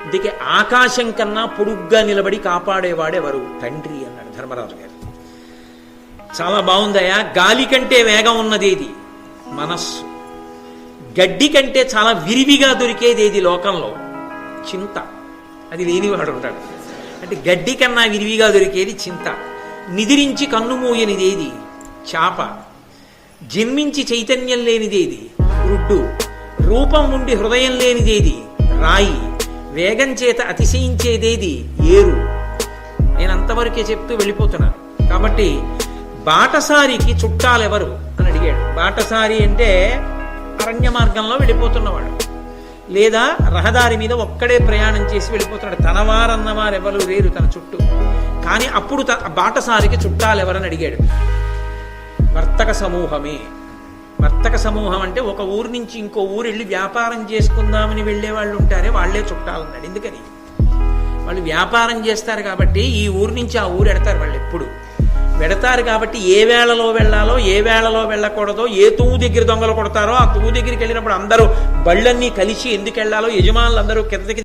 అందుకే ఆకాశం కన్నా పొడుగ్గా నిలబడి కాపాడేవాడెవరు? తండ్రి అన్నాడు ధర్మరాజు గారు. చాలా బాగుందయా. గాలి కంటే వేగం ఉన్నదేది? మనస్సు. గడ్డి కంటే చాలా విరివిగా దొరికేదేది లోకంలో? చింత. అది లేనివాడు ఉంటాడు. అంటే గడ్డి కన్నా విరివిగా దొరికేది చింత. నిదిరించి కన్ను మూయనిదేది? చాప. జన్మించి చైతన్యం లేనిదేది? రుడ్డు. రూపం ఉండి హృదయం లేనిదేది? రాయి. వేగం చేత అతిశయించేదేది? ఏరు. నేను అంతవరకే చెప్తూ వెళ్ళిపోతున్నాను. కాబట్టి బాటసారికి చుట్టాలెవరు అని అడిగాడు. బాటసారి అంటే అరణ్య మార్గంలో వెళ్ళిపోతున్నవాడు, లేదా రహదారి మీద ఒక్కడే ప్రయాణం చేసి వెళ్ళిపోతున్నాడు. తనవారన్నవారు ఎవరు లేరు తన చుట్టూ. కానీ అప్పుడు బాటసారికి చుట్టాలెవరని అడిగాడు. వర్తక సమూహమే. వర్తక సమూహం అంటే ఒక ఊరు నుంచి ఇంకో ఊరు వెళ్ళి వ్యాపారం చేసుకుందామని వెళ్ళే వాళ్ళు ఉంటారే, వాళ్లే చుట్టాలన్నాడు. ఎందుకని? వాళ్ళు వ్యాపారం చేస్తారు కాబట్టి ఈ ఊరు నుంచి ఆ ఊరు ఎడతారు. వాళ్ళు ఎప్పుడు వెడతారు కాబట్టి ఏ వేళలో వెళ్ళాలో ఏ వేళలో వెళ్ళకూడదో, ఏ తూము దగ్గర దొంగలు కొడతారో ఆ తూము దగ్గరికి వెళ్ళినప్పుడు అందరూ బళ్ళన్నీ కలిసి ఎందుకు వెళ్ళాలో యజమానులు అందరూ కిందకి